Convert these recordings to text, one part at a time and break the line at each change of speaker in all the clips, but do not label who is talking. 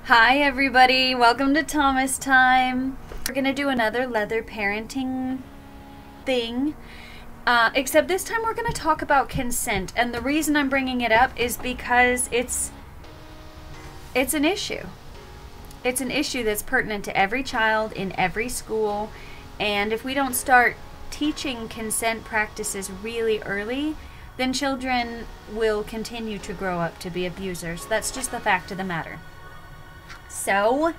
Hi everybody, welcome to Thomas Time. We're gonna do another leather parenting thing, except this time we're gonna talk about consent, and the reason I'm bringing it up is because it's an issue. It's an issue that's pertinent to every child in every school, and if we don't start teaching consent practices really early, then children will continue to grow up to be abusers. That's just the fact of the matter. So,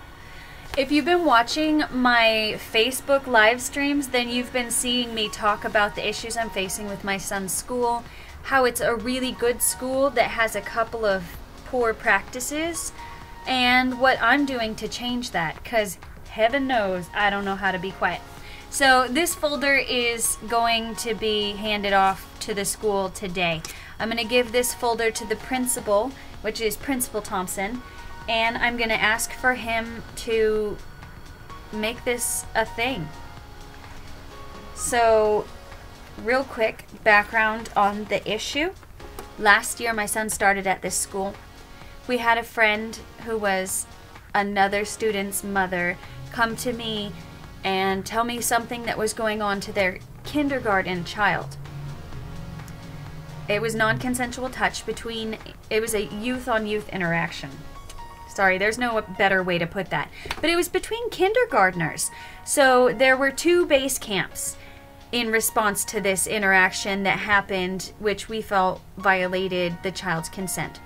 if you've been watching my Facebook live streams, then you've been seeing me talk about the issues I'm facing with my son's school, how it's a really good school that has a couple of poor practices, and what I'm doing to change that, because heaven knows I don't know how to be quiet. So this folder is going to be handed off to the school today. I'm going to give this folder to the principal, which is Principal Thompson, and I'm going to ask for him to make this a thing. So, real quick background on the issue. Last year my son started at this school. We had a friend who was another student's mother come to me and tell me something that was going on to their kindergarten child. It was non-consensual touch it was a youth-on-youth interaction. Sorry, there's no better way to put that. But it was between kindergartners. So there were two base camps in response to this interaction that happened, which we felt violated the child's consent.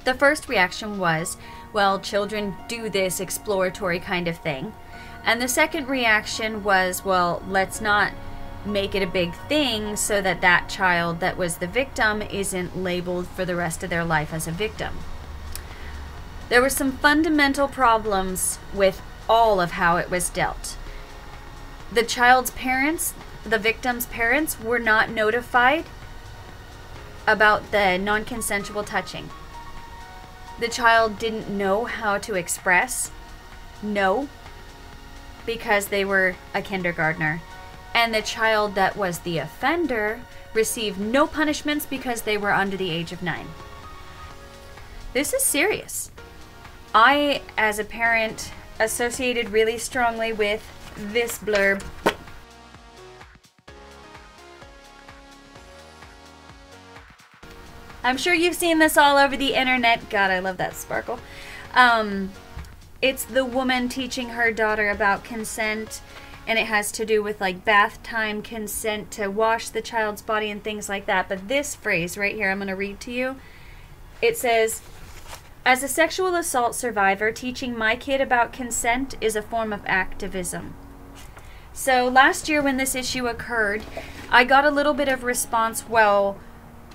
The first reaction was, well, children do this exploratory kind of thing. And the second reaction was, well, let's not make it a big thing so that that child that was the victim isn't labeled for the rest of their life as a victim. There were some fundamental problems with all of how it was dealt. The child's parents, the victim's parents, were not notified about the non-consensual touching. The child didn't know how to express no because they were a kindergartner. And the child that was the offender received no punishments because they were under the age of 9. This is serious. I, as a parent, associated really strongly with this blurb. I'm sure you've seen this all over the internet. God, I love that sparkle. It's the woman teaching her daughter about consent, and it has to do with like bath time consent to wash the child's body and things like that. But this phrase right here, I'm going to read to you. It says, as a sexual assault survivor, teaching my kid about consent is a form of activism. So last year when this issue occurred, I got a little bit of response, well,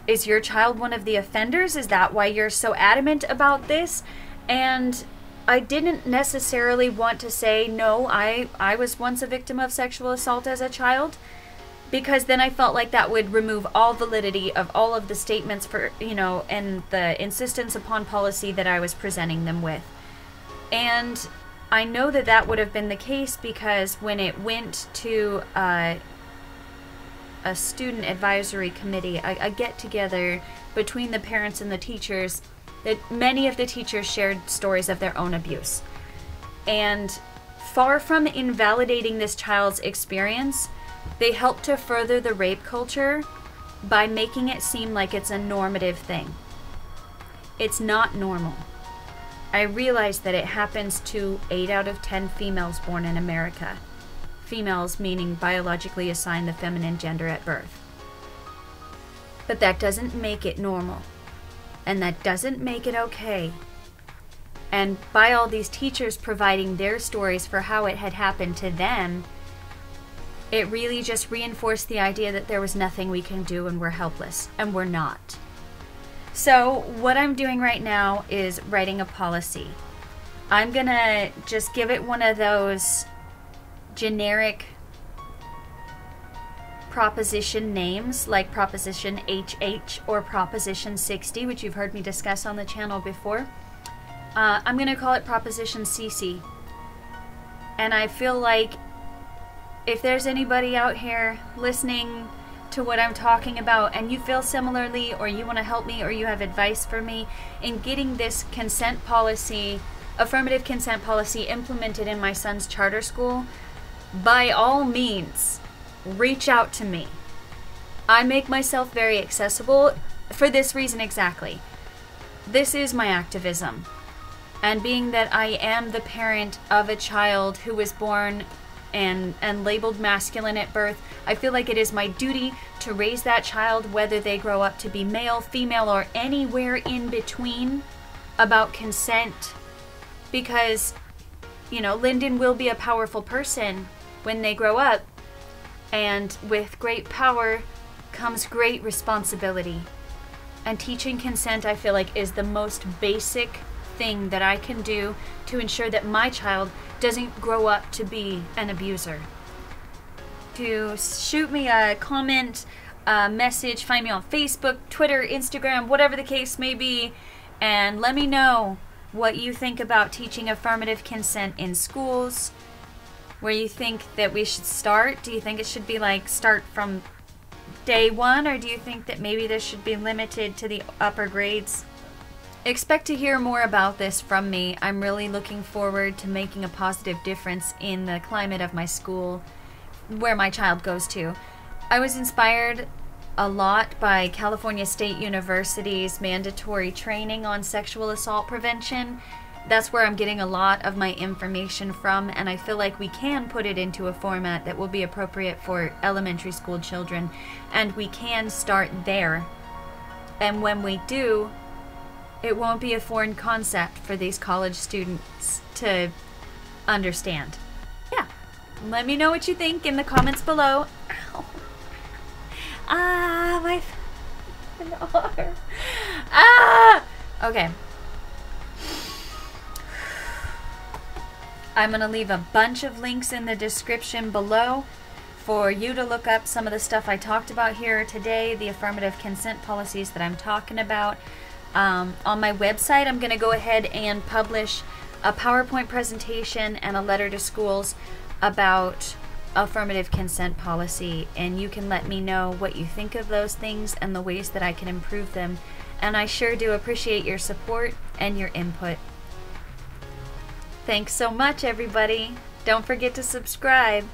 is your child one of the offenders? Is that why you're so adamant about this? And I didn't necessarily want to say, no, I was once a victim of sexual assault as a child, because then I felt like that would remove all validity of all of the statements for, and the insistence upon policy that I was presenting them with. And I know that that would have been the case because when it went to a student advisory committee, a get-together between the parents and the teachers, that many of the teachers shared stories of their own abuse. And far from invalidating this child's experience, they help to further the rape culture by making it seem like it's a normative thing. It's not normal. I realize that it happens to 8 out of 10 females born in America. Females meaning biologically assigned the feminine gender at birth. But that doesn't make it normal. And that doesn't make it okay. And by all these teachers providing their stories for how it had happened to them, it really just reinforced the idea that there was nothing we can do and we're helpless, and we're not. So what I'm doing right now is writing a policy. I'm gonna just give it one of those generic proposition names like Proposition HH or Proposition 60, which you've heard me discuss on the channel before. I'm gonna call it Proposition CC. And I feel like if there's anybody out here listening to what I'm talking about and you feel similarly, or you want to help me, or you have advice for me in getting this consent policy affirmative consent policy implemented in my son's charter school, by all means, reach out to me. I make myself very accessible for this reason exactly. This is my activism. And being that I am the parent of a child who was born and labeled masculine at birth, I feel like it is my duty to raise that child, whether they grow up to be male, female, or anywhere in between, about consent. Because, you know, Lyndon will be a powerful person when they grow up, and with great power comes great responsibility. And teaching consent, I feel like, is the most basic thing that I can do to ensure that my child doesn't grow up to be an abuser. To shoot me a comment, a message, find me on Facebook, Twitter, Instagram, whatever the case may be, and let me know what you think about teaching affirmative consent in schools, where you think that we should start. Do you think it should be like start from day one, or do you think that maybe this should be limited to the upper grades? Expect to hear more about this from me. I'm really looking forward to making a positive difference in the climate of my school, where my child goes to. I was inspired a lot by California State University's mandatory training on sexual assault prevention. That's where I'm getting a lot of my information from, and I feel like we can put it into a format that will be appropriate for elementary school children, and we can start there. And when we do, it won't be a foreign concept for these college students to understand. Yeah. Let me know what you think in the comments below. Ow. Ah, my arm. Ah! Okay. I'm going to leave a bunch of links in the description below for you to look up some of the stuff I talked about here today, the affirmative consent policies that I'm talking about. On my website, I'm going to go ahead and publish a PowerPoint presentation and a letter to schools about affirmative consent policy, and you can let me know what you think of those things and the ways that I can improve them. And I sure do appreciate your support and your input. Thanks so much, everybody. Don't forget to subscribe,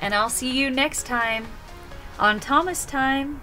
and I'll see you next time on Thomas Time.